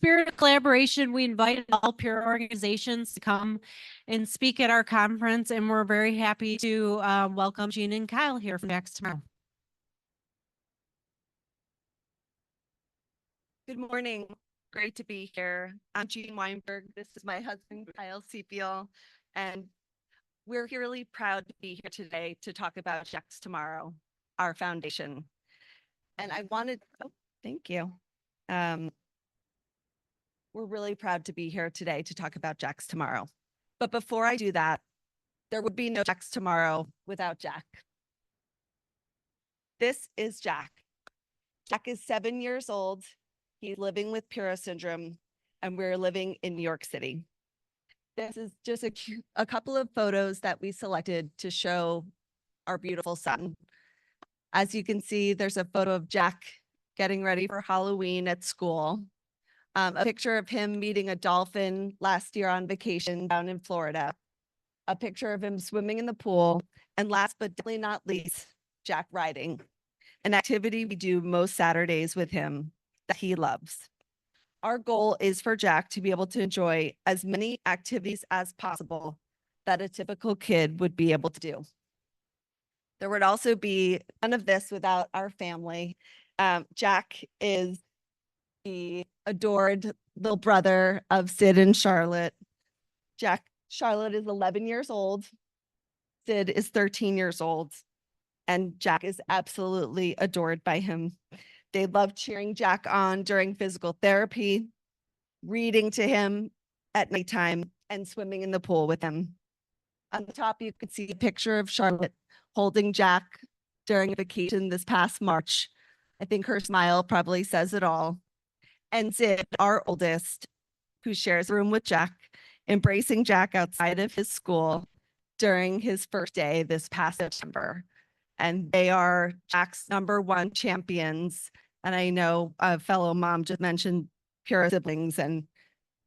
spirit of collaboration, we invited all PURA organizations to come and speak at our conference, and we're very happy to welcome Jean and Kyle here from Jax Tomorrow. Good morning. Great to be here. I'm Jean Weinberg. This is my husband, Kyle Sepiel, and we're really proud to be here today to talk about Jax Tomorrow, our foundation. And I wanted, thank you. We're really proud to be here today to talk about Jax Tomorrow. But before I do that, there would be no Jax Tomorrow without Jack. This is Jack. Jack is 7 years old. He's living with PURA syndrome, and we're living in New York City. This is just a couple of photos that we selected to show our beautiful son. As you can see, there's a photo of Jack getting ready for Halloween at school. A picture of him meeting a dolphin last year on vacation down in Florida. A picture of him swimming in the pool. And last but definitely not least, Jack riding, an activity we do most Saturdays with him that he loves. Our goal is for Jack to be able to enjoy as many activities as possible that a typical kid would be able to do. There would also be none of this without our family. Jack is the adored little brother of Sid and Charlotte. Charlotte is 11 years old. Sid is 13 years old. And Jack is absolutely adored by him. They love cheering Jack on during physical therapy, reading to him at nighttime, and swimming in the pool with him. On the top, you could see a picture of Charlotte holding Jack during a vacation this past March. I think her smile probably says it all. And Sid, our oldest, who shares a room with Jack, embracing Jack outside of his school during his first day this past September. And they are Jack's #1 champions. And I know a fellow mom just mentioned PURA siblings, and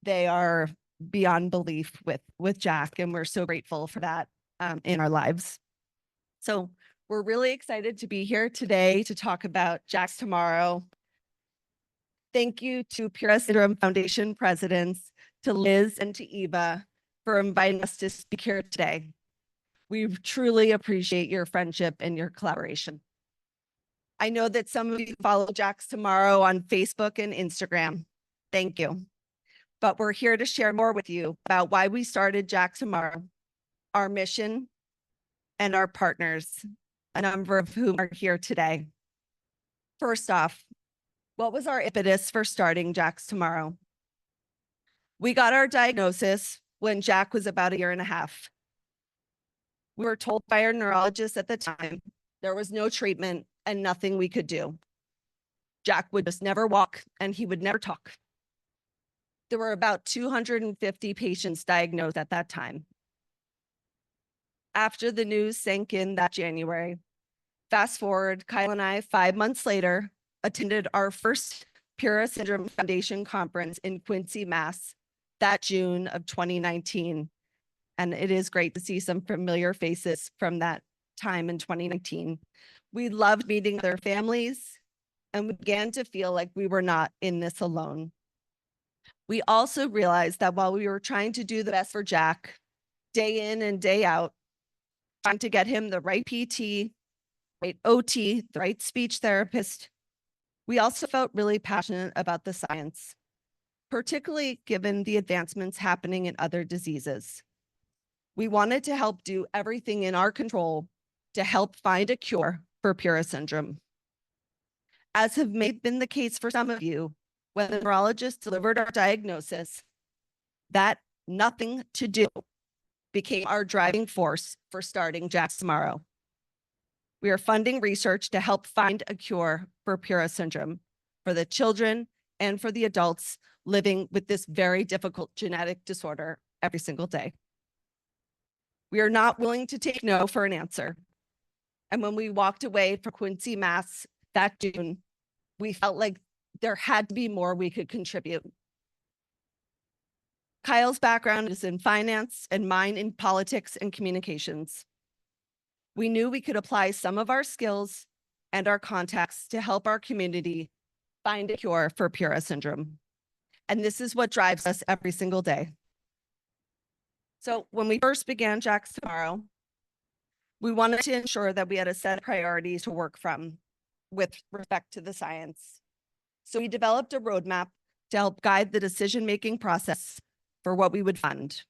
they are beyond belief with Jack. And we're so grateful for that in our lives. So we're really excited to be here today to talk about Jax Tomorrow. Thank you to PURA Syndrome Foundation presidents, to Liz and to Eva for inviting us to speak here today. We truly appreciate your friendship and your collaboration. I know that some of you follow Jax Tomorrow on Facebook and Instagram. Thank you. But we're here to share more with you about why we started Jax Tomorrow, our mission, and our partners, a number of whom are here today. First off, what was our impetus for starting Jax Tomorrow? We got our diagnosis when Jack was about 1.5 years. We were told by our neurologist at the time there was no treatment and nothing we could do. Jack would just never walk and he would never talk. There were about 250 patients diagnosed at that time. After the news sank in that January, fast forward, Kyle and I, 5 months later, attended our first PURA Syndrome Foundation conference in Quincy, Mass, that June of 2019. And it is great to see some familiar faces from that time in 2019. We loved meeting their families, and we began to feel like we were not in this alone. We also realized that while we were trying to do the best for Jack, day in and day out, trying to get him the right PT, right OT, the right speech therapist, we also felt really passionate about the science, particularly given the advancements happening in other diseases. We wanted to help do everything in our control to help find a cure for PURA syndrome. As have been the case for some of you, when the neurologist delivered our diagnosis, that nothing to do became our driving force for starting Jax Tomorrow. We are funding research to help find a cure for PURA syndrome for the children and for the adults living with this very difficult genetic disorder every single day. We are not willing to take no for an answer. And when we walked away from Quincy, Mass that June, we felt like there had to be more we could contribute. Kyle's background is in finance and mine in politics and communications. We knew we could apply some of our skills and our contacts to help our community find a cure for PURA syndrome. And this is what drives us every single day. So when we first began Jack's Tomorrow, we wanted to ensure that we had a set of priorities to work from with respect to the science. So we developed a roadmap to help guide the decision-making process for what we would fund.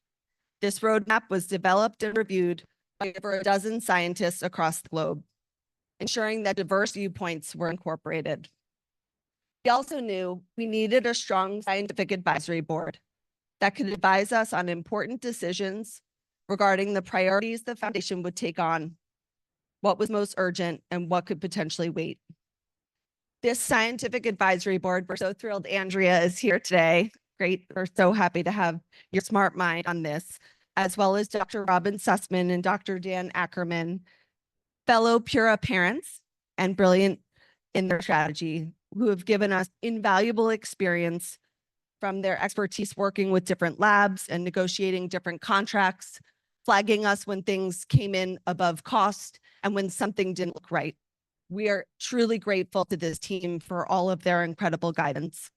This roadmap was developed and reviewed by over a dozen scientists across the globe, ensuring that diverse viewpoints were incorporated. We also knew we needed a strong scientific advisory board that could advise us on important decisions regarding the priorities the foundation would take on, what was most urgent, and what could potentially wait. This scientific advisory board, we're so thrilled Andrea is here today. Great, we're so happy to have your smart mind on this, as well as Dr. Robin Sussman and Dr. Dan Ackerman, fellow PURA parents and brilliant in their strategy, who have given us invaluable experience from their expertise working with different labs and negotiating different contracts, flagging us when things came in above cost and when something didn't look right. We are truly grateful to this team for all of their incredible guidance.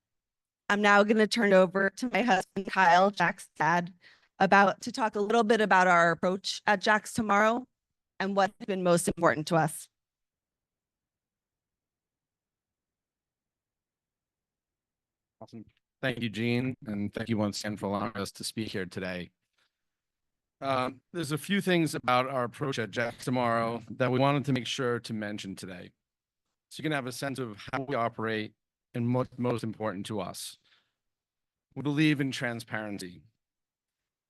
I'm now going to turn it over to my husband, Kyle, Jack's dad, to talk a little bit about our approach at Jack's Tomorrow and what's been most important to us. Awesome. Thank you, Jean, and thank you once again for allowing us to speak here today. There's a few things about our approach at Jack's Tomorrow that we wanted to make sure to mention today, so you can have a sense of how we operate and what's most important to us. We believe in transparency.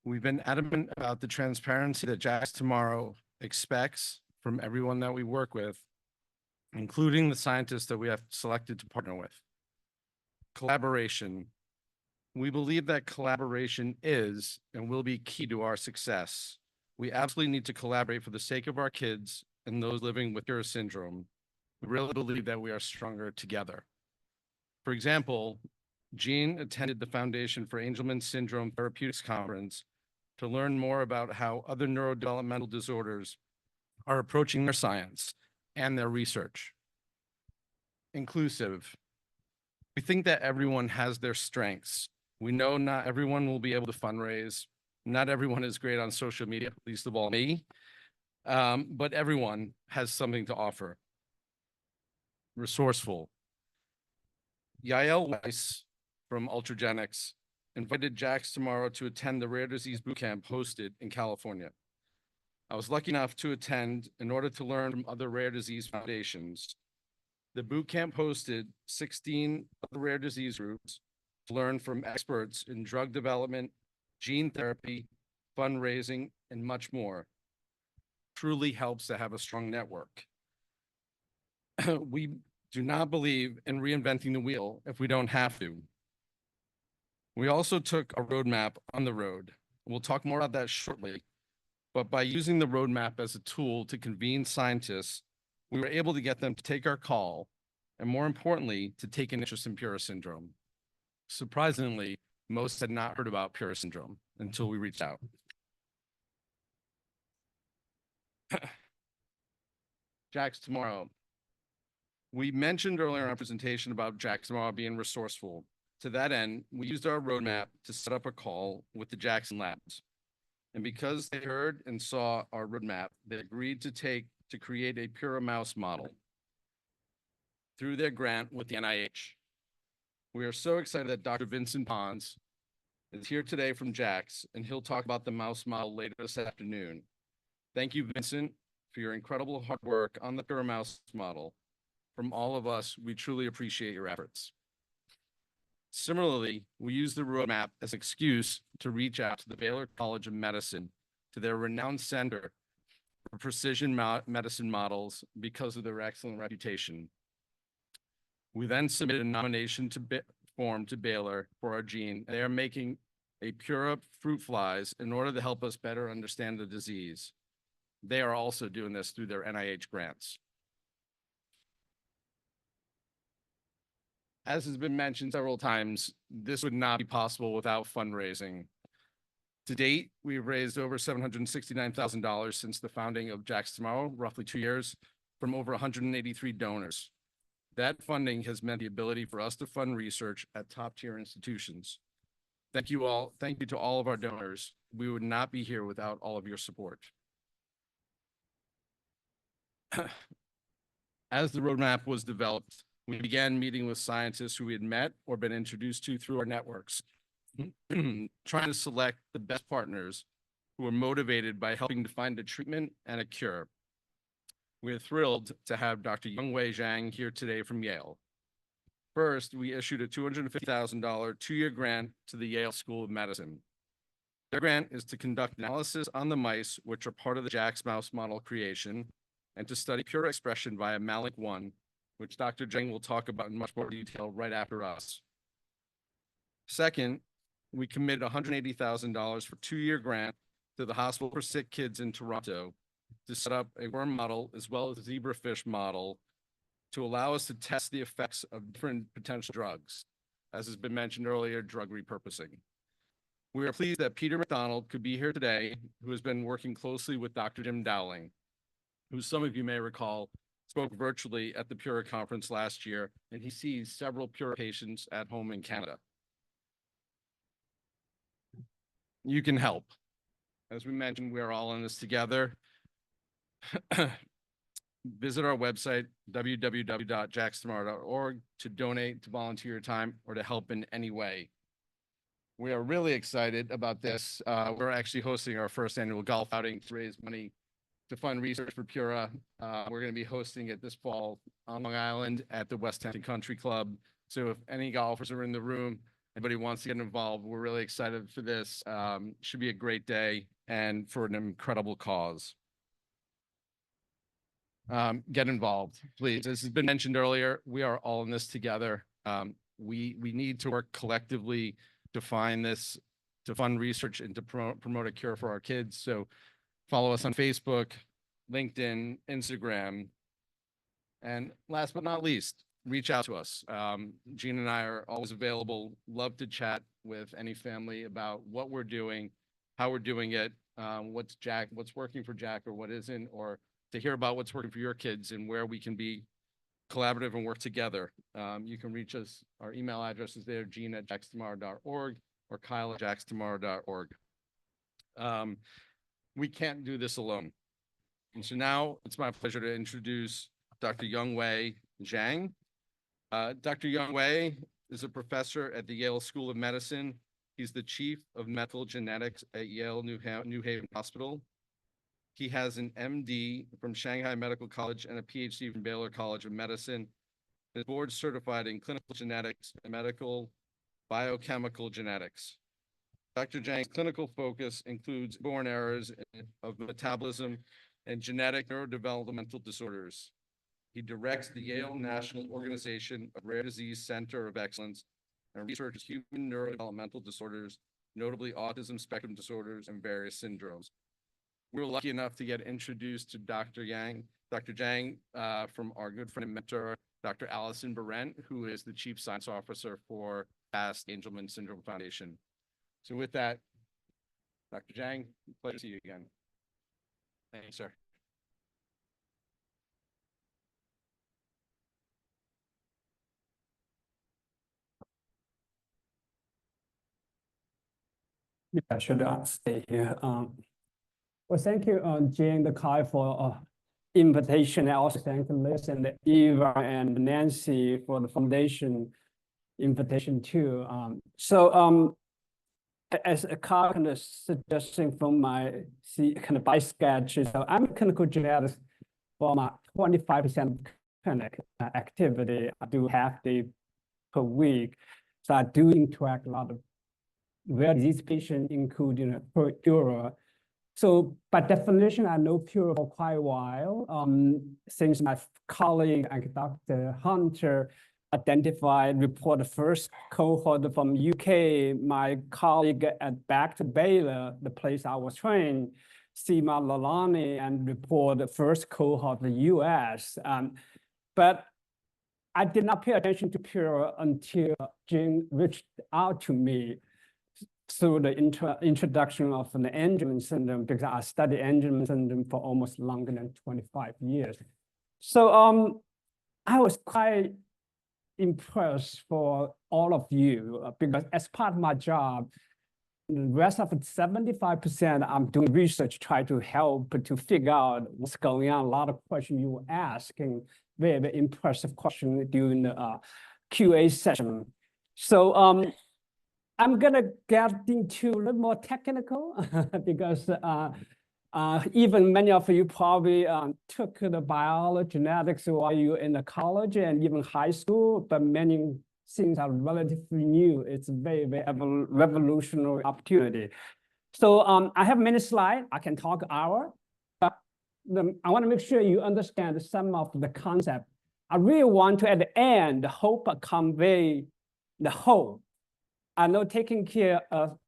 We've been adamant about the transparency that Jack's Tomorrow expects from everyone that we work with, including the scientists that we have selected to partner with. Collaboration. We believe that collaboration is and will be key to our success. We absolutely need to collaborate for the sake of our kids and those living with PURA syndrome. We really believe that we are stronger together. For example, Jean attended the Foundation for Angelman Syndrome Therapeutics Conference to learn more about how other neurodevelopmental disorders are approaching their science and their research. Inclusive. We think that everyone has their strengths. We know not everyone will be able to fundraise. Not everyone is great on social media, least of all me, but everyone has something to offer. Resourceful. Yale Weiss from Ultragenics invited Jack's Tomorrow to attend the Rare Disease Bootcamp hosted in California. I was lucky enough to attend in order to learn from other rare disease foundations. The bootcamp hosted 16 other rare disease groups to learn from experts in drug development, gene therapy, fundraising, and much more. Truly helps to have a strong network. We do not believe in reinventing the wheel if we don't have to. We also took a roadmap on the road. We'll talk more about that shortly, but by using the roadmap as a tool to convene scientists, we were able to get them to take our call, and more importantly, to take an interest in PURA syndrome. Surprisingly, most had not heard about PURA syndrome until we reached out. Jack's Tomorrow. We mentioned earlier in our presentation about Jack's Tomorrow being resourceful. To that end, we used our roadmap to set up a call with the Jackson Labs. And because they heard and saw our roadmap, they agreed to create a PURA mouse model through their grant with the NIH. We are so excited that Dr. Vincent Pons is here today from Jack's, and he'll talk about the mouse model later this afternoon. Thank you, Vincent, for your incredible hard work on the PURA mouse model. From all of us, we truly appreciate your efforts. Similarly, we use the roadmap as an excuse to reach out to the Baylor College of Medicine, to their renowned center for precision medicine models because of their excellent reputation. We then submitted a nomination form to Baylor for our gene. They are making a PURA fruit flies in order to help us better understand the disease. They are also doing this through their NIH grants. As has been mentioned several times, this would not be possible without fundraising. To date, we've raised over $769,000 since the founding of Jack's Tomorrow, roughly 2 years, from over 183 donors. That funding has meant the ability for us to fund research at top-tier institutions. Thank you all. Thank you to all of our donors. We would not be here without all of your support. As the roadmap was developed, we began meeting with scientists who we had met or been introduced to through our networks, trying to select the best partners who are motivated by helping to find a treatment and a cure. We're thrilled to have Dr. Youngwei Zhang here today from Yale. First, we issued a $250,000 two-year grant to the Yale School of Medicine. Their grant is to conduct analysis on the mice, which are part of the JAX mouse model creation, and to study PURA expression via Malik-1, which Dr. Zhang will talk about in much more detail right after us. Second, we committed $180,000 for a two-year grant to the Hospital for Sick Kids in Toronto to set up a worm model as well as a zebrafish model to allow us to test the effects of different potential drugs, as has been mentioned earlier, drug repurposing. We are pleased that Peter McDonald could be here today, who has been working closely with Dr. Jim Dowling, who some of you may recall spoke virtually at the PURA conference last year, and he sees several PURA patients at home in Canada. You can help. As we mentioned, we are all in this together. Visit our website, www.jackstomorrow.org, to donate, to volunteer your time, or to help in any way. We are really excited about this. We're actually hosting our first annual golf outing to raise money to fund research for PURA. We're going to be hosting it this fall on Long Island at the West Hampton Country Club. So if any golfers are in the room, anybody wants to get involved, we're really excited for this. Should be a great day and for an incredible cause. Get involved, please. As has been mentioned earlier, we are all in this together. We need to work collectively to find this, to fund research and to promote a cure for our kids. So follow us on Facebook, LinkedIn, Instagram. And last but not least, reach out to us. Gene and I are always available. Love to chat with any family about what we're doing, how we're doing it, what's working for Jack or what isn't, or to hear about what's working for your kids and where we can be collaborative and work together. You can reach us. Our email address is there, gene@jackstomorrow.org or kyle@jackstomorrow.org. We can't do this alone. And so now it's my pleasure to introduce Dr. Youngwei Zhang. Dr. Youngwei is a professor at the Yale School of Medicine. He's the chief of medical genetics at Yale New Haven Hospital. He has an MD from Shanghai Medical College and a PhD from Baylor College of Medicine. He's board certified in clinical genetics and medical biochemical genetics. Dr. Zhang's clinical focus includes born errors of metabolism and genetic neurodevelopmental disorders. He directs the Yale National Organization of Rare Disease Center of Excellence and researches human neurodevelopmental disorders, notably autism spectrum disorders and various syndromes. We were lucky enough to get introduced to Dr. Zhang from our good friend and mentor, Dr. Allison Berent, who is the Chief Science Officer for PAST Angelman Syndrome Foundation. So with that, Dr. Zhang, pleasure to see you again. Thank you, sir. Yeah, I should stay here. Well, thank you, Jane and Kai, for invitation. I also thank Liz and Eva and Nancy for the foundation invitation too. As a Kai kind of suggesting from my kind of by sketch, so I'm a clinical geneticist for my 25% clinic activity. I do half day per week, so I do interact a lot of rare disease patients, including PURA. So by definition, I know PURA for quite a while. Since my colleague, Dr. Hunter, identified, report the first cohort from UK, my colleague back to Baylor, the place I was trained, Seema Lalani, and report the first cohort in the US. But I did not pay attention to PURA until Jane reached out to me through the introduction of an Angelman syndrome, because I studied Angelman syndrome for almost longer than 25 years. So I was quite impressed for all of you because as part of my job, the rest of it, 75%, I'm doing research, try to help to figure out what's going on. A lot of questions you were asking, very, very impressive question during the QA session. So I'm gonna get into a little more technical because even many of you probably took the biology genetics while you were in the college and even high school, but many things are relatively new. It's a very, very revolutionary opportunity. So I have many slides. I can talk an hour, but I want to make sure you understand some of the concept. I really want to, at the end, hope convey the whole. I know taking care of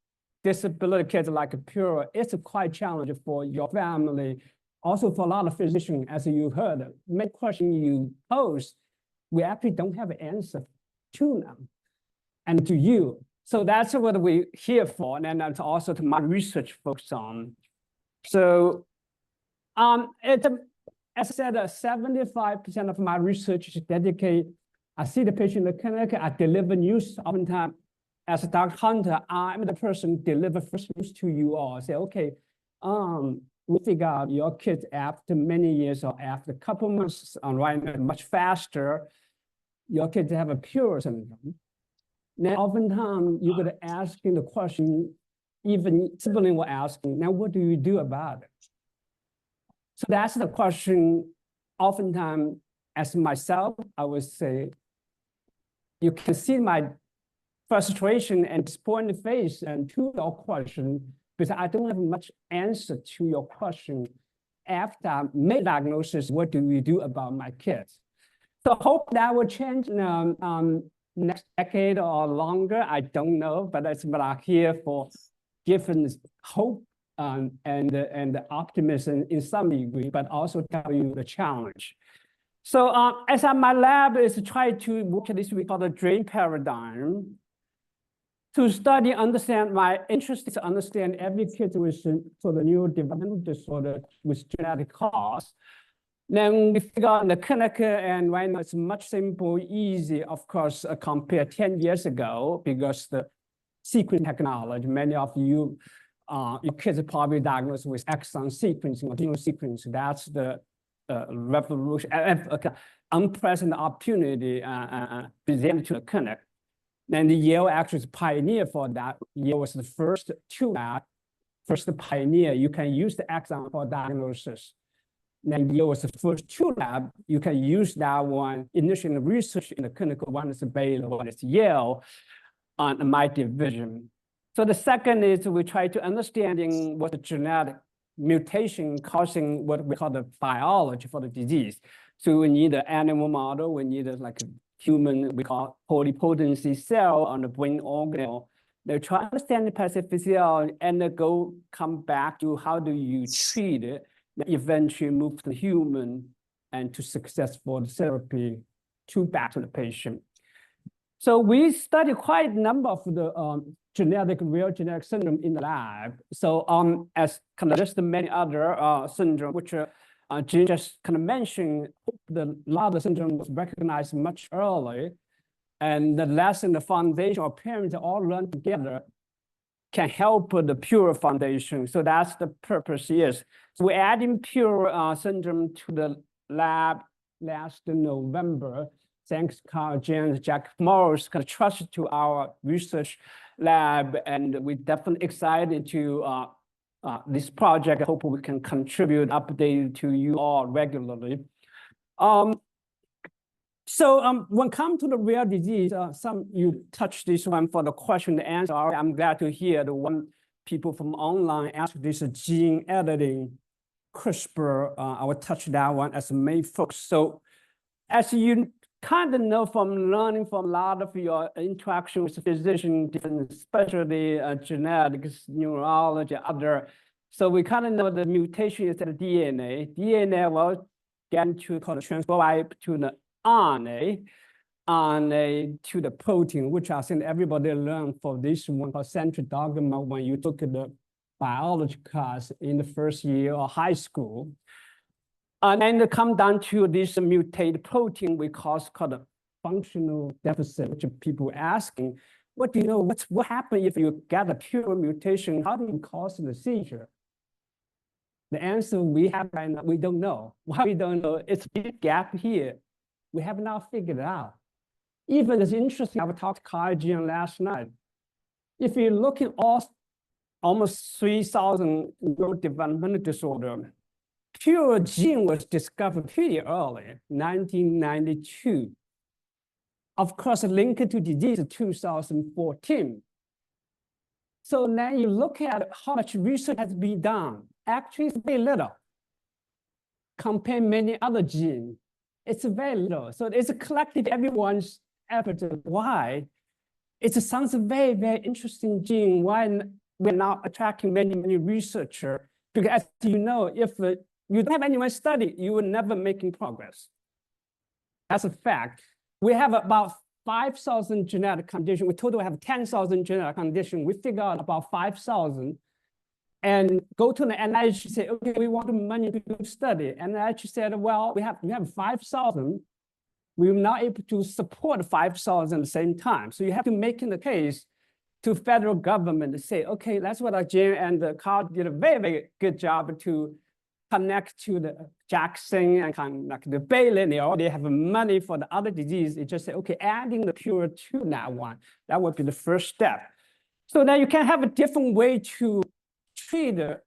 disability kids like PURA, it's quite challenging for your family, also for a lot of physicians, as you heard. Many questions you pose, we actually don't have an answer to them and to you. So that's what we're here for, and that's also to my research focus on. So as I said, 75% of my research is dedicated. I see the patient in the clinic, I deliver news oftentimes. As a Dr. Hunter, I'm the person deliver first news to you all. Say, okay, we figure out your kids after many years or after a couple months on right now, much faster, your kids have a PURA syndrome. Now, oftentimes you're going to asking the question, even sibling will asking, now what do you do about it? So that's the question. Oftentimes, as myself, I would say, you can see my frustration and disappointed face and to your question, because I don't have much answer to your question. After I made diagnosis, what do we do about my kids? So hope that will change next decade or longer. I don't know, but that's what I'm here for, giving hope and the optimism in some degree, but also tell you the challenge. So as my lab is to try to work at this we call the DRAIN paradigm, to study, understand, my interest is to understand every kid with sort of neurodevelopmental disorder with genetic cause. Then we figure out in the clinic, and right now it's much simple, easy, of course, compared 10 years ago, because the sequencing technology, many of you, your kids are probably diagnosed with exon sequencing or genome sequencing. That's the revolution, unprecedented opportunity presented to the clinic. And the Yale actually is a pioneer for that. Yale was the first pioneer. You can use the exon for diagnosis. Then Yale was the first lab. You can use that one. Initially, research in the clinical, one is Baylor, one is Yale on my division. So the second is we try to understanding what the genetic mutation causing what we call the biology for the disease. So we need an animal model. We need like a human, we call polypotency cell on the brain organelle. They try to understand the pathophysiology and then come back to how do you treat it, then eventually move to the human and to successful therapy back to the patient. So we study quite a number of the rare genetic syndrome in the lab. So as kind of just many other syndrome, which Jane just kind of mentioned, a lot of the syndrome was recognized much early, and the lesson, the foundation, or parents all learn together can help the PURA foundation. So that's the purpose is. So we're adding PURA syndrome to the lab last November. Thanks, Carl, James, Jack Morris, kind of trusted to our research lab, and we're definitely excited to this project. I hope we can contribute, update to you all regularly. So when it comes to the rare disease, some you touched this one for the question and answer. I'm glad to hear the one people from online ask this gene editing, CRISPR. I will touch that one as a main focus. So as you kind of know from learning from a lot of your interaction with physicians, different specialty, genetics, neurology, other. So we kind of know the mutation is in the DNA. DNA will get into called transcribe to the RNA to the protein, which I think everybody learned for this one called central dogma when you took the biology class in the first year of high school. And then it come down to this mutated protein we called functional deficit, which people asking, what do you know? What happens if you get a PURA mutation? How do you cause the seizure? The answer we have right now, we don't know. Why we don't know? It's a big gap here. We have not figured it out. Even it's interesting, I talked to Kyle Jean last night. If you look at almost 3,000 neurodevelopmental disorder, PURA gene was discovered pretty early, 1992. Of course, linked to disease in 2014. So now you look at how much research has been done. Actually, it's very little. Compare many other genes, it's very little. So it's a collective everyone's effort. Why? It sounds a very, very interesting gene. Why we're now attracting many, many researchers? Because as you know, if you don't have anyone study, you will never making progress. That's a fact. We have about 5,000 genetic conditions. We told we have 10,000 genetic conditions. We figure out about 5,000 and go to the NIH and say, okay, we want money to do study. And the NIH said, well, we have 5,000. We're not able to support 5,000 at the same time. So you have to make the case to federal government to say, okay, that's what Jane and Carl did a very, very good job to connect to the Jackson and connect the Bailey. They already have money for the other disease. They just say, okay, adding the PURA to that one, that would be the first step. So now you can have a different way to treat the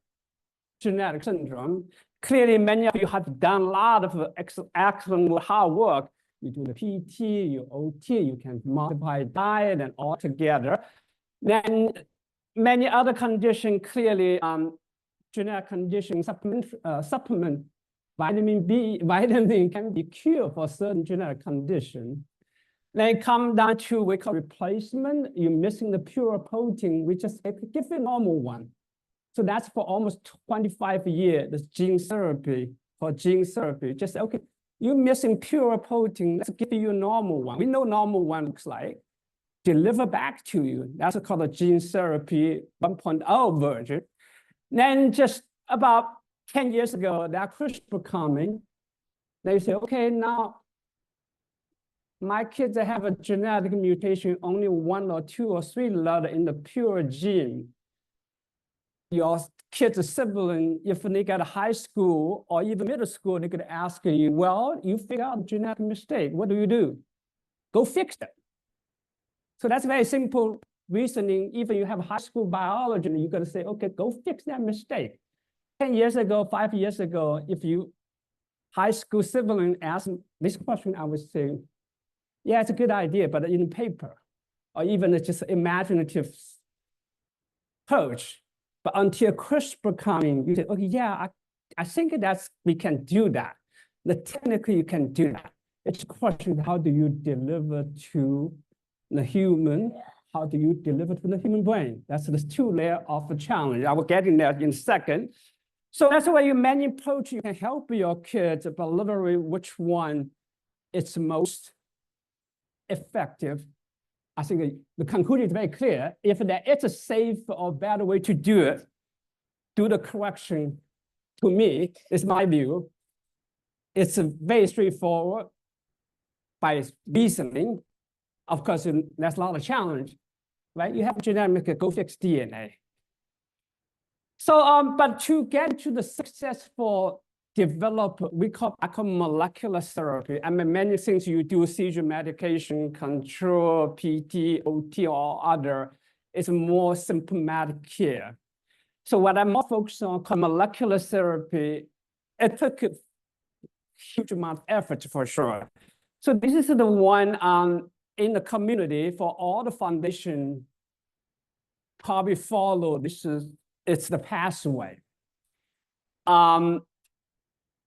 genetic syndrome. Clearly, many of you have done a lot of excellent hard work. You do the PT, you OT, you can modify diet and all together. Then many other conditions, clearly, genetic conditions, supplement, vitamin B, vitamin can be cured for certain genetic condition. Then come down to we call replacement. You're missing the PURA protein, we just give a normal one. So that's for almost 25 years, this gene therapy, just say, okay, you're missing PURA protein, let's give you a normal one. We know normal one looks like. Deliver back to you. That's called a gene therapy 1.0 version. Then just about 10 years ago, that CRISPR coming, they say, okay, now my kids have a genetic mutation, only 1 or 2 or 3 letters in the PURA gene. Your kids' sibling, if they get a high school or even middle school, they could ask you, well, you figure out a genetic mistake. What do? Go fix it. So that's very simple reasoning. Even you have high school biology, you're going to say, okay, go fix that mistake. 10 years ago, 5 years ago, if you high school sibling asked this question, I would say, yeah, it's a good idea, but in paper, or even just imaginative approach. But until CRISPR coming, you say, okay, yeah, I think we can do that. Technically, you can do that. It's a question, how do you deliver to the human? How do you deliver to the human brain? That's the 2 layers of the challenge. I will get in there in a second. So that's why you many approach, you can help your kids, but literally which one is most effective. I think the conclusion is very clear. If there is a safe or better way to do it, do the correction, to me, is my view. It's very straightforward by reasoning. Of course, there's a lot of challenge, right? You have genetic, go fix DNA. So, but to get to the successful develop, I call molecular therapy. I mean, many things you do, seizure medication, control, PT, OT, or other, is more symptomatic care. So what I'm more focused on, called molecular therapy, it took a huge amount of effort for sure. So this is the one in the community for all the foundation probably follow. It's the pathway.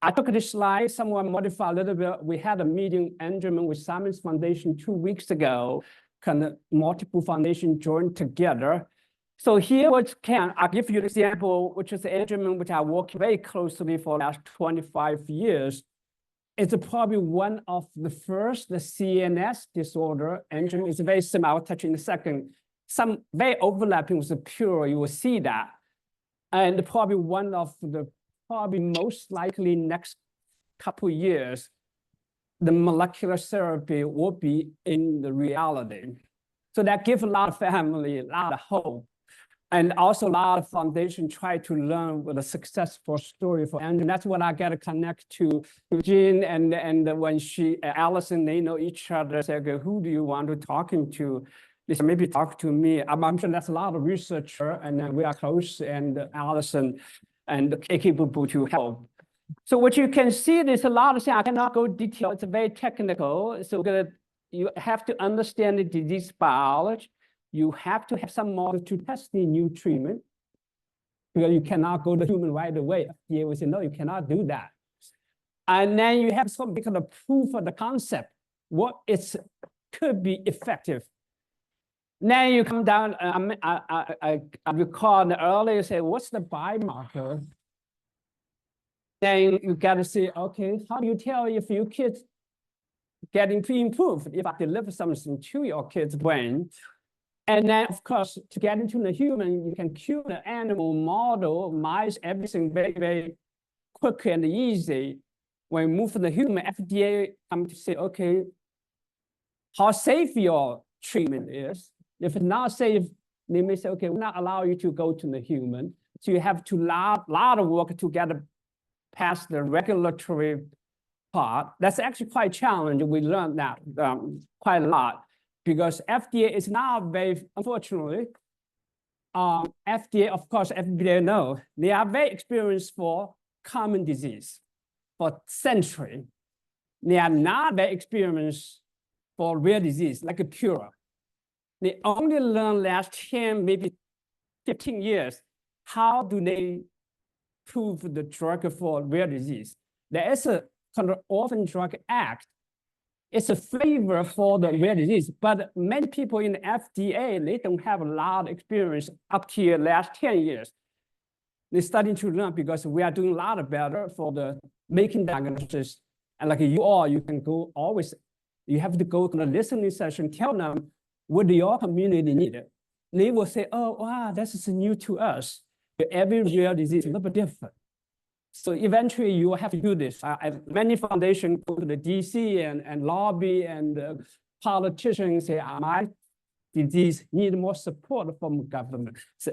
I took this slide, someone modified a little bit. We had a meeting, Angelman with Simon's Foundation 2 weeks ago, kind of multiple foundations joined together. So here I'll give you an example, which is Angelman, which I worked very closely for the last 25 years. It's probably one of the first, the CNS disorder. Angelman is very similar, I'll touch in a second. Some very overlapping with the PURA, you will see that. And probably one of the most likely next couple of years the molecular therapy will be in the reality. So that gives a lot of family a lot of hope. And also a lot of foundation try to learn with a successful story for Andrew. That's what I got to connect to Jean and when Allison, they know each other. Say, okay, who do you want to talking to? They said, maybe talk to me. I'm sure that's a lot of researcher, and then we are close, and Allison and capable to help. So what you can see, there's a lot of things. I cannot go detail. It's very technical. So you have to understand the disease biology. You have to have some model to test the new treatment, because you cannot go to human right away. FDA will say, no, you cannot do that. And then you have some kind of proof of the concept, what it could be effective. Then you come down, I recall earlier, say, what's the biomarker? Then you got to say, okay, how do you tell if your kids getting to improve if I deliver something to your kid's brain? And then, of course, to get into the human, you can cure the animal model, mice, everything very, very quick and easy. When you move to the human, FDA come to say, okay, how safe your treatment is. If it's not safe, they may say, okay, we're not allow you to go to the human. So you have to lot of work to get past the regulatory part. That's actually quite challenging. We learned that quite a lot. Because FDA is now very, unfortunately, FDA, of course, FDA knows, they are very experienced for common disease for centuries. They are not very experienced for rare disease, like a PURA. They only learned last 10, maybe 15 years, how do they prove the drug for rare disease. There is a kind of Orphan Drug Act. It's a flavor for the rare disease, but many people in the FDA, they don't have a lot of experience up to the last 10 years. They're starting to learn because we are doing a lot of better for the making diagnosis. And like you all, you can go always, you have to go to the listening session, tell them what your community needed. They will say, oh, wow, this is new to us. But every rare disease is a little bit different. So eventually you will have to do this. Many foundations go to the DC and lobby, and politicians say, my disease need more support from government. So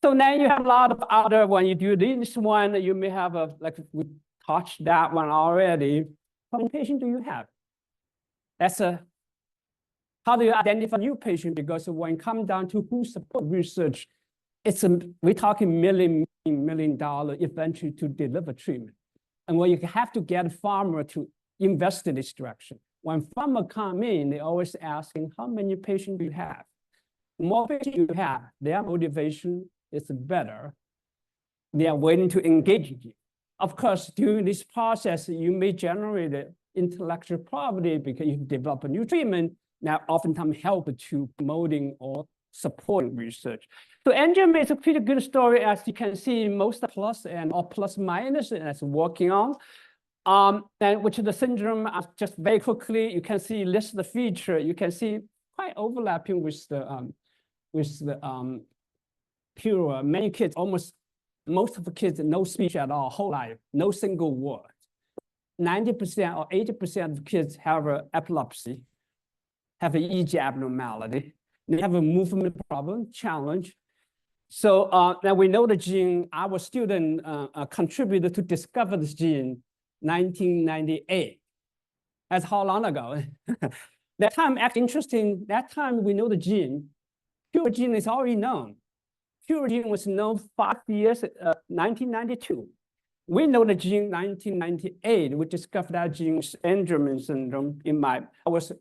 then you have a lot of other, when you do this one, you may have like we touched that one already. How many patients do you have? How do you identify new patient? Because when it comes down to who support research, we're talking $1 million eventually to deliver treatment. And when you have to get a farmer to invest in this direction. When farmers come in, they're always asking, how many patients do you have? The more patients you have, their motivation is better. They are willing to engage you. Of course, during this process, you may generate intellectual property because you develop a new treatment that oftentimes help to promoting or supporting research. So Angelman is a pretty good story, as you can see, most plus or plus minus that's working on. And which is the syndrome, just very quickly, you can see list the feature. You can see quite overlapping with the PURA. Many kids, almost most of the kids, no speech at all, whole life, no single word. 90% or 80% of kids have epilepsy, have an EEG abnormality. They have a movement problem, challenge. So now we know the gene. Our student contributed to discover this gene 1998. That's how long ago? That time, actually interesting, that time we know the gene. PURA gene is already known. PURA gene was known 5 years, 1992. We know the gene 1998. We discovered that gene, Angelman syndrome, I was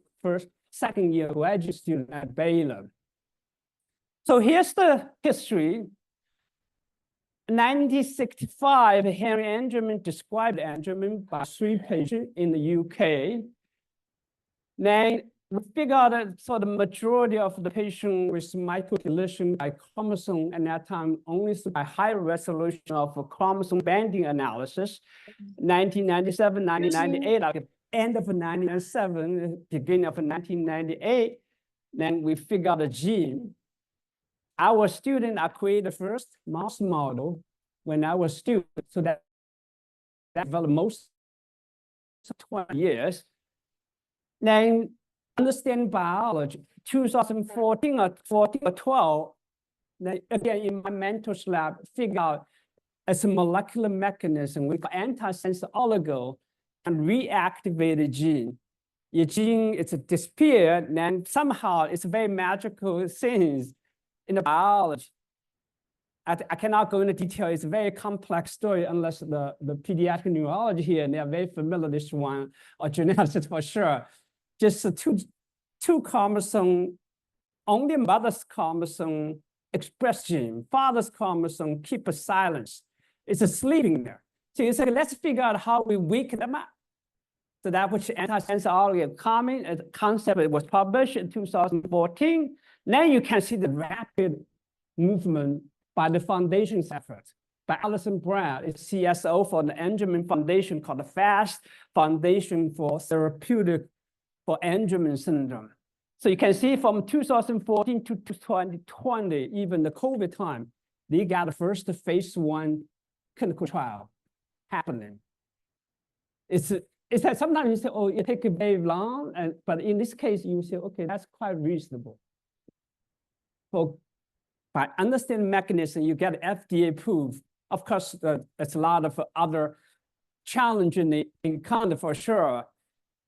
second year graduate student at Baylor. So here's the history. 1965, Henry Angelman described Angelman by 3 patients in the UK. Then we figured out that for the majority of the patients with microdeletion by chromosome at that time, only by high resolution of a chromosome banding analysis, 1997, 1998, like end of 1997, beginning of 1998, then we figured out the gene. Our student, I created the first mouse model when I was student, so that developed most of 20 years. Then understand biology, 2014 or 14 or 12, then again in my mentor's lab, figure out as a molecular mechanism with antisense oligo and reactivate the gene. Your gene is disappeared, and then somehow it's a very magical things in the biology. I cannot go into detail. It's a very complex story unless the pediatric neurology here, and they are very familiar with this one, or geneticists for sure. Just two chromosome, only mother's chromosome express gene, father's chromosome keep a silence. It's a sleeping there. So you say, let's figure out how we wake them up. So that which antisense oligo common concept, it was published in 2014. Now you can see the rapid movement by the foundation's efforts. By Alison Brad, it's CSO for the Angelman Foundation called the FAST Foundation for Therapeutic for Angelman Syndrome. So you can see from 2014 to 2020, even the COVID time, they got the first phase 1 clinical trial happening. It's that sometimes you say, oh, it takes very long, but in this case, you say, okay, that's quite reasonable. So by understanding mechanism, you get FDA approved. Of course, there's a lot of other challenges in encounter for sure.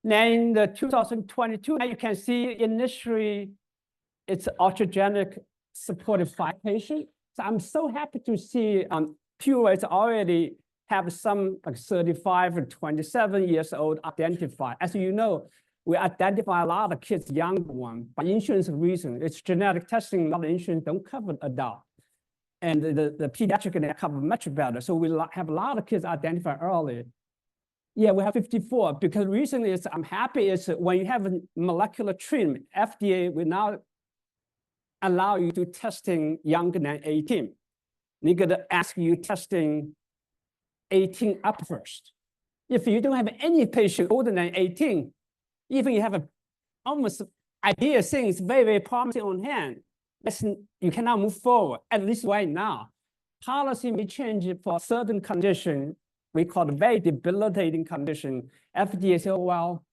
Then in the 2022, now you can see initially it's ultragenic supported 5 patients. So I'm so happy to see PURA is already have some like 35 and 27 years old identified. As you know, we identify a lot of kids, young ones, by insurance reason. It's genetic testing, a lot of insurance don't cover adult. And the pediatric they cover much better. So we have a lot of kids identified early. Yeah, we have 54 because the reason is I'm happy is when you have a molecular treatment, FDA will now allow you to testing younger than 18. They're gonna ask you testing 18 up first. If you don't have any patient older than 18, even you have a almost idea things very, very promising on hand, you cannot move forward, at least right now. Policy may change for certain condition, we call it very debilitating condition. FDA said, well,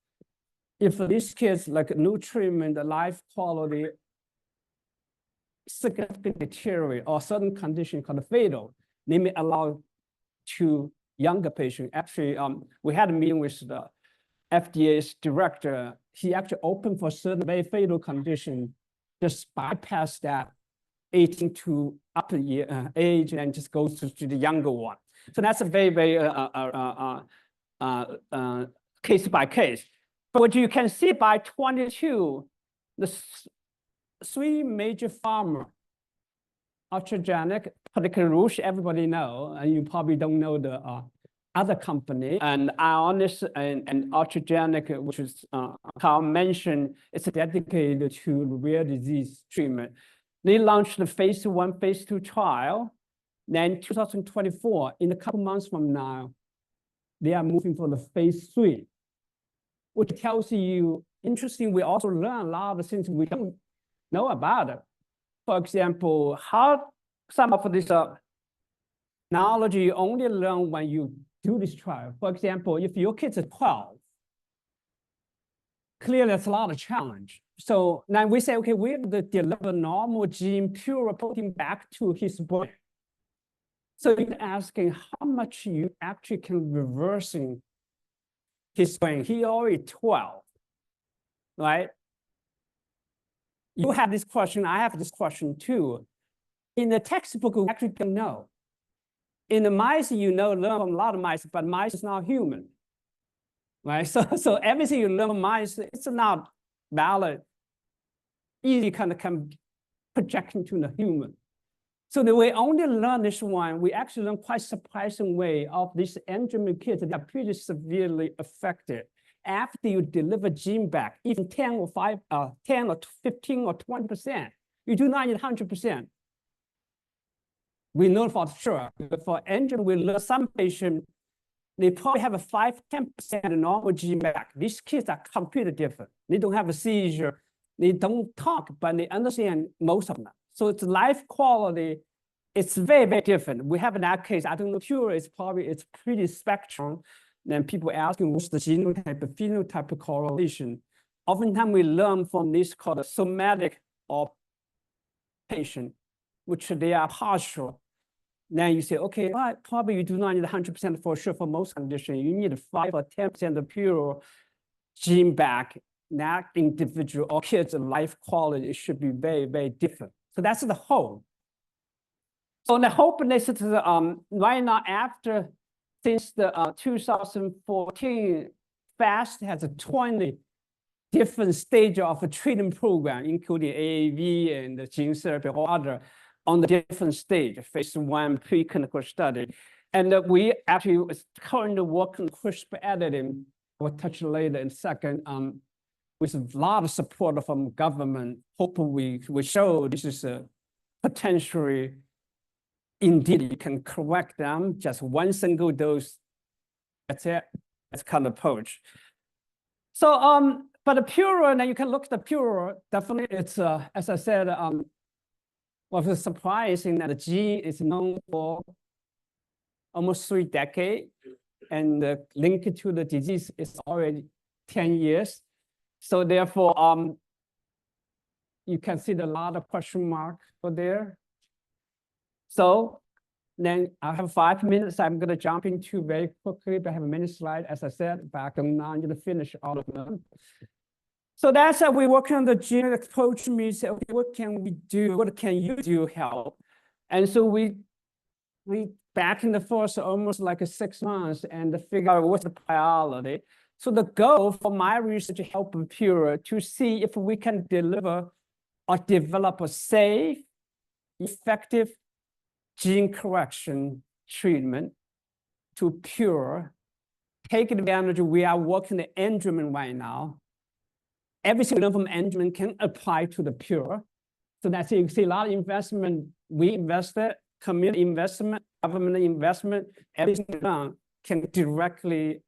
if these kids like no treatment, the life quality significantly deteriorate or certain condition called fatal, they may allow to younger patients. Actually, we had a meeting with the FDA's director. He actually opened for certain very fatal condition, just bypass that 18 to up year age and just goes to the younger one. So that's a very, very case by case. But what you can see by 22, the 3 major pharma, ultragenic, particularly Roche, everybody know, and you probably don't know the other company, and Ionis and ultragenic, which is Carl mentioned, it's dedicated to rare disease treatment. They launched the phase 1, phase 2 trial. Then 2024, in a couple months from now, they are moving for the phase 3, which tells you, interesting, we also learn a lot of things we don't know about it. For example, how some of this knowledge you only learn when you do this trial. For example, if your kids are 12, clearly there's a lot of challenge. So now we say, okay, we have to deliver normal gene, PURA protein back to his brain. So you're asking how much you actually can reversing his brain. He already 12, right? You have this question, I have this question too. In the textbook, we actually don't know. In the mice, you know, learn from a lot of mice, but mice is not human, right? So everything you learn from mice, it's not valid. Easy kind of can project into the human. So the way only learn this one, we actually learn quite surprising way of these Angelman kids that are pretty severely affected. After you deliver gene back, even 10 or 15 or 20%, you do not need 100%. We know for sure. But for Angelman, we learn some patients, they probably have a 5–10% normal gene back. These kids are completely different. They don't have a seizure. They don't talk, but they understand most of them. So it's life quality. It's very, very different. We have in that case, I don't know, PURA is probably, it's pretty spectrum. Then people asking what's the genotype, phenotype correlation. oftentimes we learn from this called a somatic or patient, which they are partial. Then you say, okay, well, probably you do not need 100% for sure for most conditions. You need 5 or 10% of pure gene back. That individual or kids' life quality should be very, very different. So that's the hope. So the hope is right now since the 2014, FAST has a 20 different stages of a treatment program, including AAV and the gene therapy or other on the different stage, phase 1 preclinical study. And we actually currently working CRISPR editing. We'll touch later in a second. With a lot of support from government, hopefully we show this is a potentially, indeed, you can correct them, just one single dose. That's it. That's kind of approach. So, but the PURA, now you can look at the PURA, definitely it's, as I said, was surprising that the gene is known for almost 3 decades, and the link to the disease is already 10 years. So therefore, you can see a lot of question marks for there. So then I have 5 minutes. I'm going to jump into very quickly, but I have many slides, as I said, but I'm not going to finish all of them. So that's how we work on the gene approach. Me say, okay, what can we do? What can you do help? And so we back in the force almost like 6 months and figure out what's the priority. So the goal for my research to help PURA to see if we can deliver or develop a safe, effective gene correction treatment to PURA. Take advantage, we are working the Angelman right now. Everything we learn from Angelman can apply to the PURA. So that's, you can see a lot of investment, we invested, community investment, government investment, everything done can directly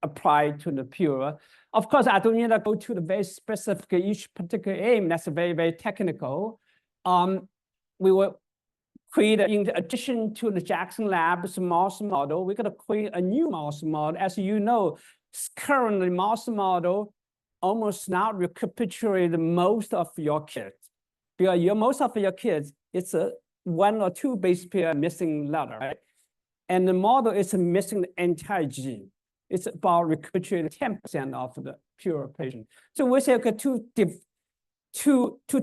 apply to the PURA. Of course, I don't need to go to the very specific, each particular aim, that's very, very technical. We will create, in addition to the Jackson Labs mouse model, we're gonna create a new mouse model. As you know, currently mouse model almost not recapitulate most of your kids. Because most of your kids, it's a 1 or 2 base pair missing letter, right? And the model is missing the entire gene. It's about recapitulating 10% of the PURA patient. So we say, okay, to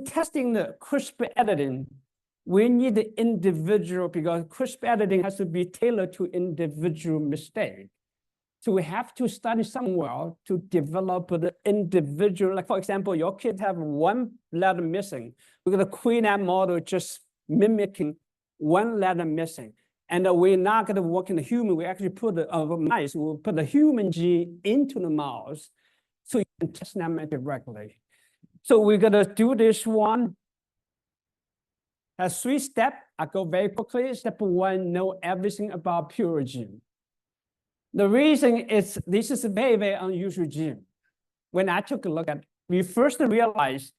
testing the CRISPR editing, we need the individual, because CRISPR editing has to be tailored to individual mistake. So we have to study somewhere to develop the individual, like for example, your kids have 1 letter missing. We're gonna create that model just mimicking 1 letter missing. And we're not gonna work in the human, we actually put mice, we'll put the human gene into the mouse so you can test them directly. So we're gonna do this one. Has 3 steps. I go very quickly. Step 1, know everything about PURA gene. The reason is this is a very, very unusual gene. When I took a look at it, we first realized,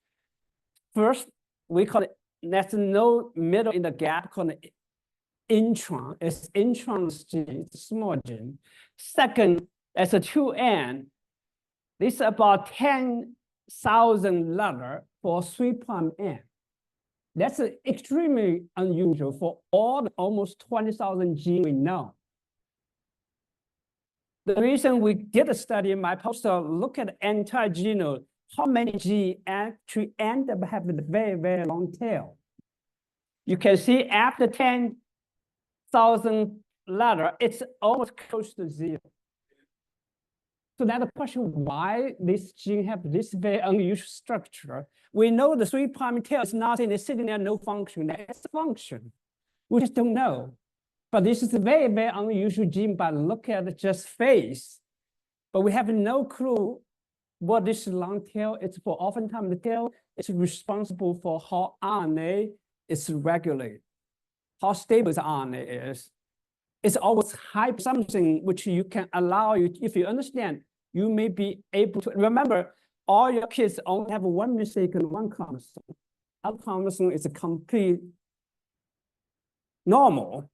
we call it, there's no middle in the gap called intron. It's intron's gene, it's a small gene. Second, there's a 2N. This is about 10,000 letters for 3' N. That's extremely unusual for all the almost 20,000 genes we know. The reason we did a study in my postdoc, look at the entire genome, how many genes actually end up having a very, very long tail. You can see after 10,000 letters, it's almost close to 0. So that's the question, why this gene have this very unusual structure. We know the 3' tail is nothing, it's sitting there, no function. That's a function. We just don't know. But this is a very, very unusual gene, but look at it just face. But we have no clue what this long tail is for. Oftentimes the tail is responsible for how RNA is regulated, how stable the RNA is. It's always hype something which you can allow you, if you understand, you may be able to, remember, all your kids only have 1 mistake and 1 chromosome. Our chromosome is a complete normal.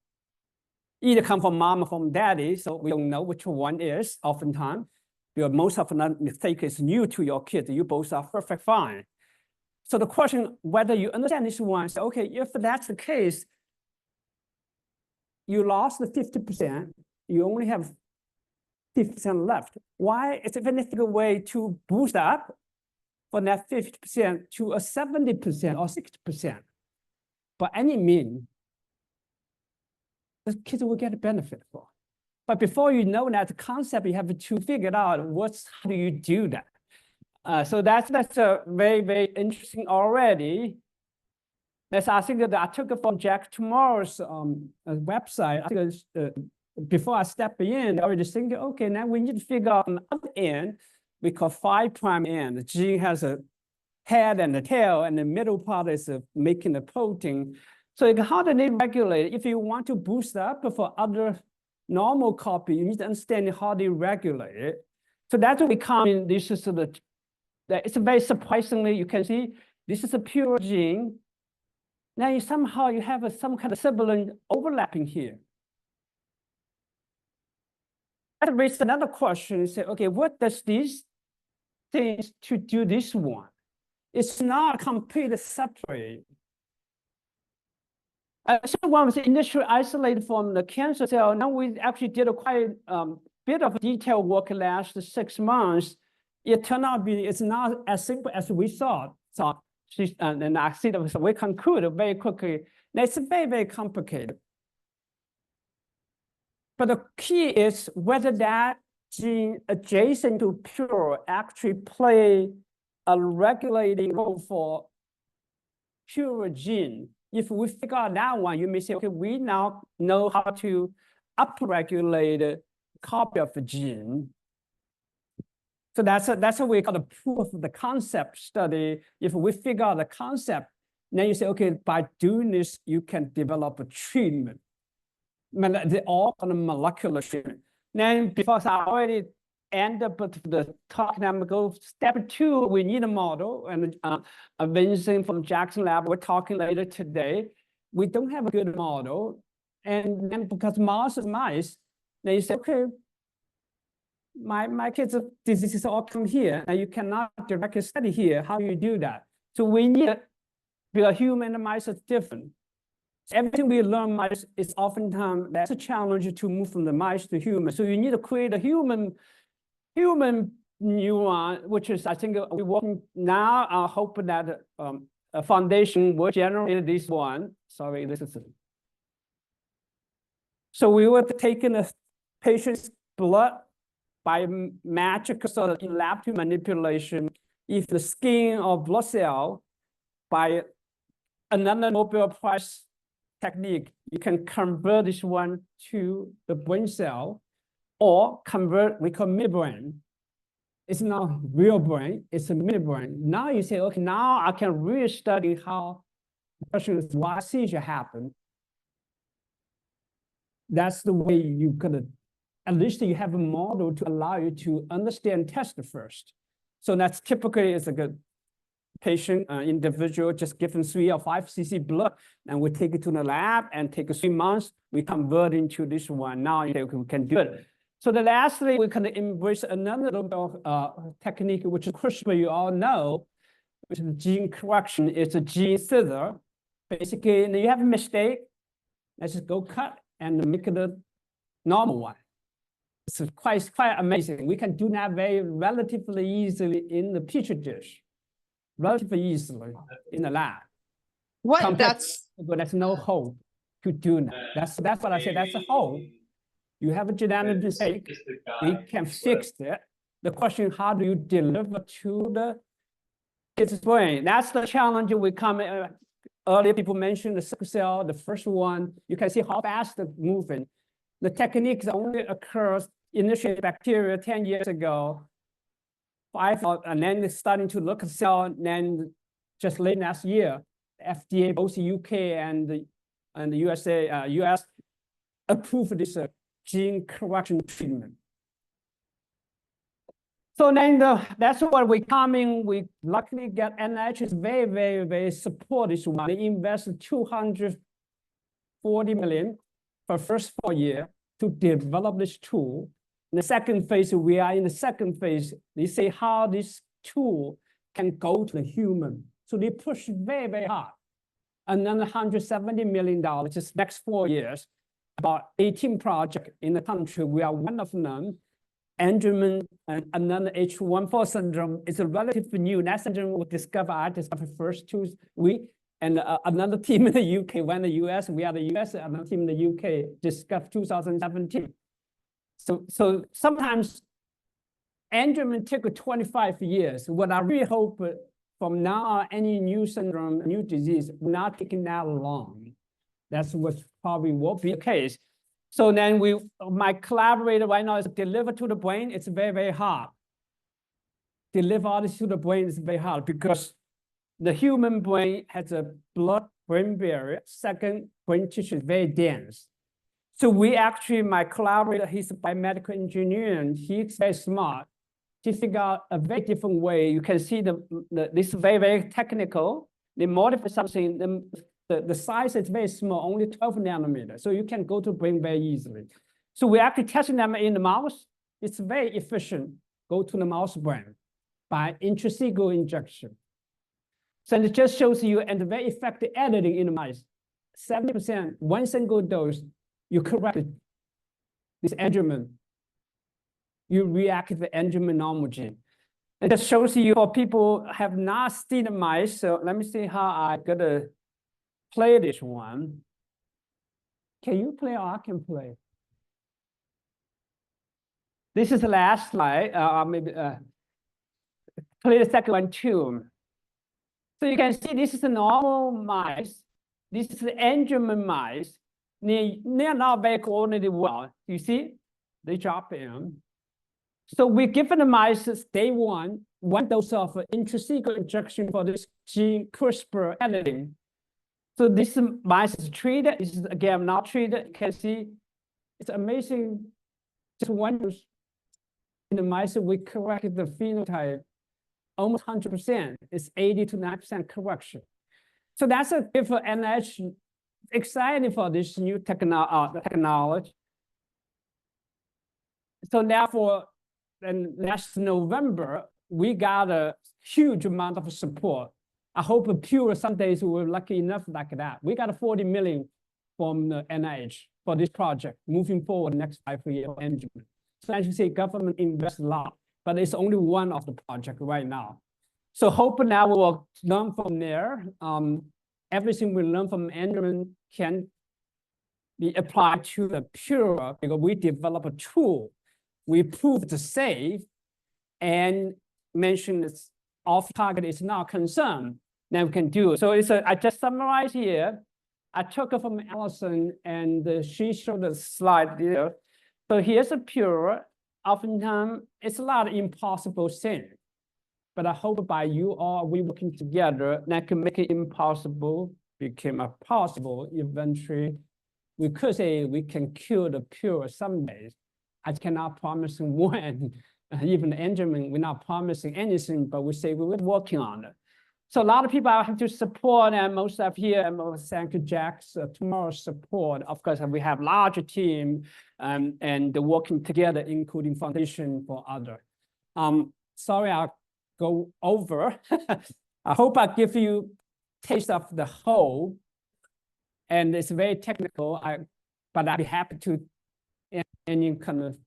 Either come from mom or from daddy, so we don't know which one is oftentimes. because most of the mistake is new to your kids. You both are perfect fine. So the question, whether you understand this one, is okay, if that's the case, you lost the 50%, you only have 50% left. Why is it a way to boost up from that 50% to a 70% or 60%? By any means, the kids will get a benefit for. But before you know that concept, you have to figure out how do you do that? So that's very, very interesting already. That's, I think that I took it from Jack Tomorrow's website. I think before I step in, I already thinking, okay, now we need to figure out on the other end, we call 5' end. The gene has a head and a tail, and the middle part is making the protein. So how do they regulate it? If you want to boost up for other normal copy, you need to understand how they regulate it. So that's what we come in. This is it's very surprisingly, you can see this is a PURA gene. Now somehow you have some kind of sibling overlapping here. That raises another question. You say, okay, what does these things to do this one? It's not completely separate. So one was initially isolated from the cancer cell. Now we actually did a quite bit of detailed work last 6 months. It turned out it's not as simple as we thought. And I see that we concluded very quickly. Now it's very, very complicated. But the key is whether that gene adjacent to PURA actually play a regulating role for PURA gene. If we figure out that one, you may say, okay, we now know how to upregulate a copy of the gene. So that's what we call the proof of the concept study. If we figure out the concept, then you say, okay, by doing this, you can develop a treatment. They're all on a molecular treatment. Then because I already end up with the talk, now I'm going to go step 2, we need a model. And Vincent from Jackson Lab, we're talking later today. We don't have a good model. And then because mouse is mice, then you say, okay, my kids' diseases all come here, and you cannot directly study here. How do you do that? So we need, because human and mice are different. Everything we learn mice is oftentimes, that's a challenge to move from the mice to human. So you need to create a human neuron, which is, I think we're working now. I hope that a foundation will generate this one. Sorry, this is it. So we were taking a patient's blood by magic sort of lab manipulation. If the skin or blood cell by another Nobel Prize technique, you can convert this one to the brain cell or convert, we call midbrain. It's not real brain, it's a midbrain. Now you say, okay, now I can really study how the question is why seizure happen. That's the way you could, at least you have a model to allow you to understand test first. So that's typically is a good patient, individual, just given 3 or 5 cc blood, and we take it to the lab and take 3 months, we convert into this one. Now you we can do it. So the lastly, we can embrace another technique, which of course you all know, which is gene correction. It's a gene scissor. Basically, you have a mistake, let's just go cut and make it a normal one. It's quite amazing. We can do that very relatively easily in the petri dish. Relatively easily in the lab. What? That's but there's no hope to do that. That's what I say. That's a hope. You have a genetic mistake. We can fix it. The question: how do you deliver to the kid's brain? That's the challenge. We come. Earlier, people mentioned the sickle cell. The first one, you can see how fast it's moving. The techniques only occurs initially bacteria 10 years ago. And then it's starting to look at cell, and then just late last year, FDA, both the UK and the USA, US approved this gene correction treatment. So then that's what we coming. We luckily get NIH is very, very, very supportive. They invested $240 million for first 4 years to develop this tool. In the second phase, we are in the second phase. They say how this tool can go to the human. So they push very, very hard. Another $170 million, just next 4 years, about 18 projects in the country. We are one of them. Angelman and another H1/4 syndrome is a relatively new. That syndrome was discovered, I discovered first 2 weeks. And another team in the UK, one in the US, we are the US, another team in the UK discovered 2017. So sometimes Angelman took 25 years. What I really hope from now on, any new syndrome, new disease, not taking that long. That's what probably will be the case. So then my collaborator right now is deliver to the brain. It's very, very hard. Deliver all this to the brain is very hard because the human brain has a blood-brain barrier. Second, brain tissue is very dense. So we actually, my collaborator, he's a biomedical engineer, and he's very smart. He figured out a very different way. You can see this is very, very technical. They modify something, the size is very small, only 12 nanometers. So you can go to brain very easily. So we're actually testing them in the mouse. It's very efficient. Go to the mouse brain by intrathecal injection. So it just shows you and very effective editing in the mice. 70%, one single dose, you correct this Angelman. You reactivate the Angelman normal gene. It just shows you for people who have not seen the mice. So let me see how I gotta play this one. Can you play or I can play? This is the last slide. Maybe play the second one too. So you can see this is the normal mice. This is the Angelman mice. They're not very coordinated well. You see, they drop in. So we're giving the mice day one dose of intrathecal injection for this gene CRISPR editing. So this mice is treated. This is again not treated. You can see it's amazing. Just one dose in the mice, we corrected the phenotype almost 100%. It's 80 to 90% correction. So that's a good for NIH. Exciting for this new technology. So therefore, then last November, we got a huge amount of support. I hope PURA some days we're lucky enough like that. We got $40 million from the NIH for this project moving forward the next 5 years. So as you say, government invests a lot, but it's only one of the project right now. So hope now we will learn from there. Everything we learn from Angelman can be applied to the PURA because we develop a tool. We prove it's safe and mention it's off target is not concerned. Then we can do it. So I just summarize here. I took it from Allison and she showed the slide here. So here's a PURA. Oftentimes it's a lot of impossible things. But I hope by you all, we working together, that can make it impossible become a possible eventually. We could say we can cure the PURA some days. I cannot promise when, even Angelman, we're not promising anything, but we say we're working on it. So a lot of people I have to support, and most of here, and thank you, Jack's tomorrow's support. Of course, we have larger team and working together, including foundation for other. Sorry, I'll go over. I hope I give you taste of the whole, and it's very technical. But I'd be happy to any kind of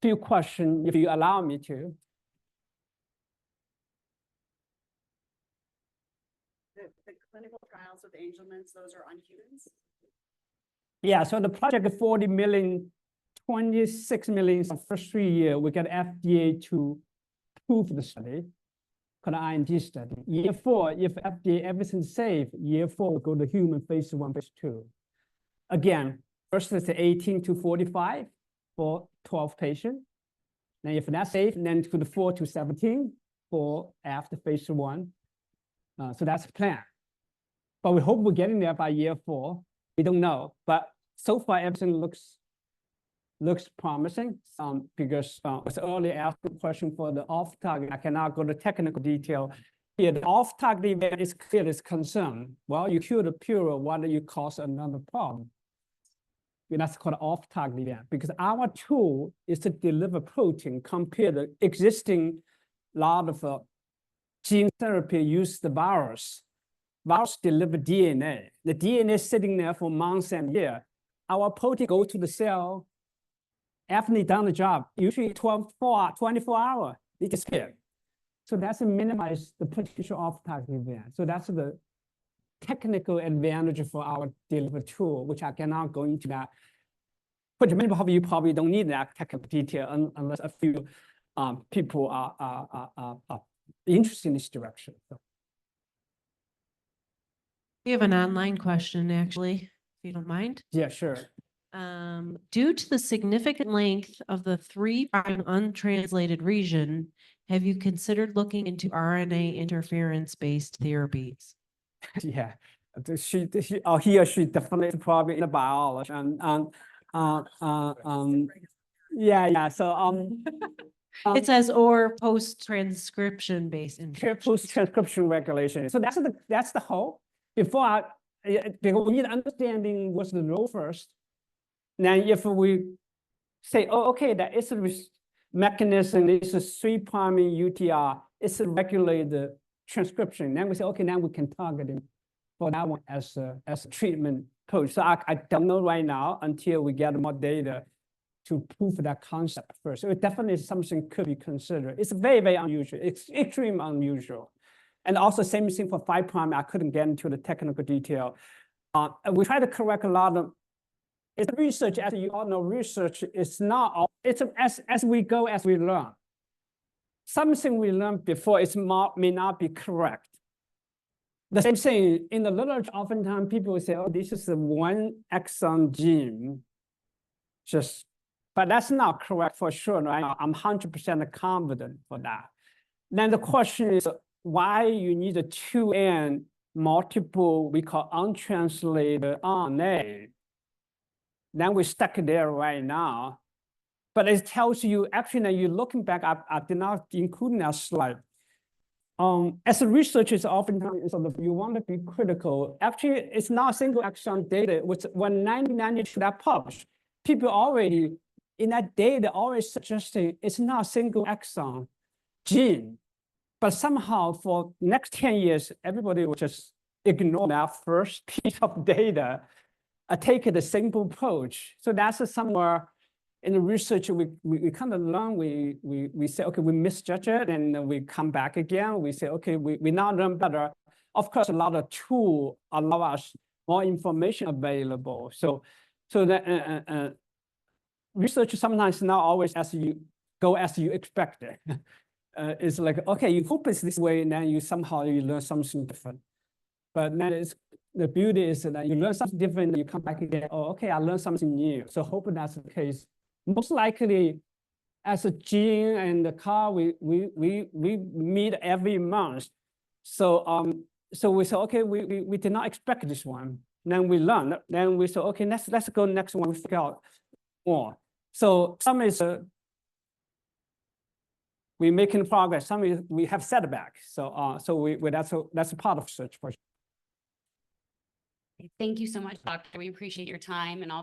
few questions if you allow me to. The clinical trials with Angelman's, those are on humans? Yeah, so the project of 40 million, 26 million the first 3 years, we got FDA to approve the study, called IND study. Year 4, if FDA everything's safe, year 4 we go to human phase 1, phase 2. Again, first is 18 to 45 for 12 patients. Then if that's safe, then to the 4 to 17 for after phase 1. So that's the plan. But we hope we're getting there by year 4. We don't know, but so far everything looks promising. Because it's earlier asked the question for the off-target. I cannot go to technical detail. Here, the off-target event is clear, is concern. Well, you cure the PURA, why do you cause another problem? that's called off-target event, because our tool is to deliver protein compared to existing lot of gene therapy use the virus. Virus deliver DNA. The DNA is sitting there for months and years. Our protein go to the cell. After they done the job, usually 24 hours, they disappear. So that's to minimize the potential off-target event. So that's the technical advantage for our delivery tool, which I cannot go into that. But many of you probably don't need that technical detail unless a few people are interested in this direction. So. We have an online question, actually, if you don't mind. Yeah, sure. Due to the significant length of the 3' untranslated region, have you considered looking into RNA interference-based therapies? Yeah, he or she definitely probably in the biology yeah. So It says or post-transcription based. post-transcription regulation. So that's the hope. Because we need understanding what's the role first. Then if we say, oh, okay, that is a mechanism, it's a 3' UTR, it's a regulated transcription. Then we say, okay, now we can target it for that one as a treatment approach. So I don't know right now until we get more data to prove that concept first. So it definitely is something could be considered. It's very, very unusual. It's extremely unusual. And also same thing for 5'. I couldn't get into the technical detail. We try to correct a lot of it's research, as you all know, research is not all, it's as we go, as we learn. Something we learned before may not be correct. The same thing in the literature, oftentimes people will say, oh, this is a 1 exon gene. But that's not correct for sure, right? I'm 100% confident for that. Then the question is why you need a 2N multiple, we call untranslated RNA. Then we're stuck there right now. But it tells you, actually, you're looking back, I did not include in that slide. As a researcher, oftentimes you want to be critical. Actually, it's not single exon data, which when 1992 that published, people already, in that data, always suggesting it's not a single exon gene. But somehow for next 10 years, everybody will just ignore that first piece of data. Take it a simple approach. So that's somewhere in the research we kind of learn. We say, okay, we misjudge it, and we come back again. We say, okay, we now learn better. Of course, a lot of tools allow us more information available. So that research sometimes not always as you expect it. It's like, okay, you hope it's this way, and then you learn something different. But then the beauty is that you learn something different, you come back again, oh, okay, I learned something new. So hoping that's the case. Most likely, as a Gene and the Carl, we meet every month. So we say, okay, we did not expect this one. Then we learn. Then we say, okay, let's go next one. We figure out more. So some is we're making progress. Some is we have setback. So that's a part of search for. Thank you so much, Doctor. We appreciate your time and all